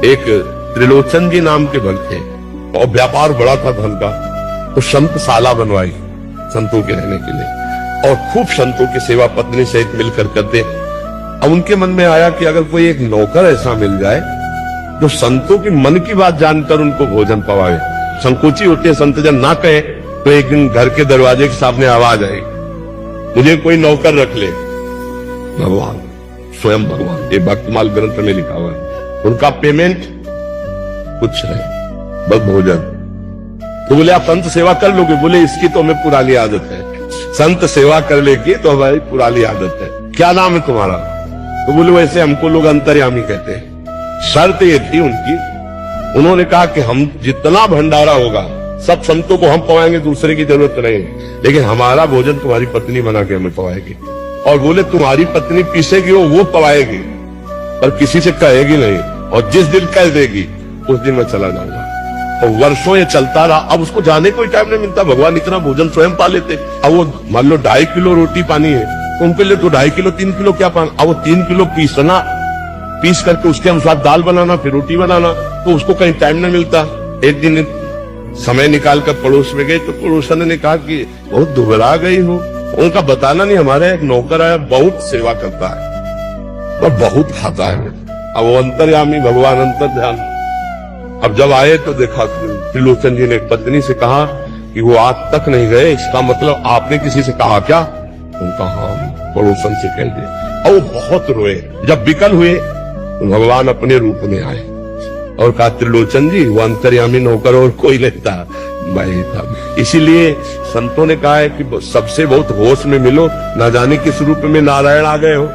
एक त्रिलोचन जी नाम के भक्त थे और व्यापार बड़ा था धन का, तो संत शाला बनवाई संतों के रहने के लिए और खूब संतों की सेवा पत्नी सहित मिलकर करते। अब उनके मन में आया कि अगर कोई एक नौकर ऐसा मिल जाए जो संतों की मन की बात जानकर उनको भोजन पवाए। संकोची होते हैं संत जन ना कहे तो एक दिन घर के दरवाजे के सामने आवाज आई, मुझे कोई नौकर रख ले। भगवान स्वयं भगवान, ये भक्तमाल ग्रंथ में लिखा हुआ है, उनका पेमेंट कुछ है बस भोजन। तो बोले आप संत सेवा कर लोगे? बोले इसकी तो हमें पुरानी आदत है, संत सेवा कर लेगी तो हमारी पुरानी आदत है। क्या नाम है तुम्हारा? तो बोले वैसे हमको लोग अंतर्यामी कहते हैं। शर्त ये थी उनकी, उन्होंने कहा कि हम जितना भंडारा होगा सब संतों को हम पवाएंगे, दूसरे की जरूरत नहीं, लेकिन हमारा भोजन तुम्हारी पत्नी बना के हमें पवाएगी। और बोले तुम्हारी पत्नी पीसेगी वो पवाएगी, पर किसी से कहेगी नहीं, और जिस दिन कह देगी उस दिन मैं चला जाऊंगा। और वर्षों ये चलता रहा। अब उसको जाने को टाइम नहीं मिलता, भगवान इतना भोजन स्वयं पा लेते। अब वो मान लो 2.5 किलो रोटी पानी है तो उनके लिए तो 2.5 किलो 3 किलो क्या पाना, अब वो 3 किलो पीसना, पीस करके उसके अनुसार दाल बनाना, फिर रोटी बनाना, तो उसको कहीं टाइम नहीं मिलता। एक दिन समय निकाल कर पड़ोस में गए तो पड़ोसन ने कहा कि बहुत दुबला गई हो। उनका बताना नहीं, हमारे एक नौकर आया बहुत सेवा करता है और बहुत खाता है। अब वो अंतर्यामी भगवान अंतर ध्यान। अब जब आए तो देखा त्रिलोचन जी ने पत्नी से कहा कि वो आज तक नहीं गए, इसका मतलब आपने किसी से कहा क्या? उनका हाँ, पड़ोसन से कह दिया। और वो बहुत रोए। जब विकल हुए तो भगवान अपने रूप में आए और कहा त्रिलोचन जी वो अंतर्यामी नौकर और कोई नहीं था, मैं था। इसीलिए संतों ने कहा है कि सबसे बहुत होश में मिलो, ना जाने किस रूप में नारायण आ गए हो।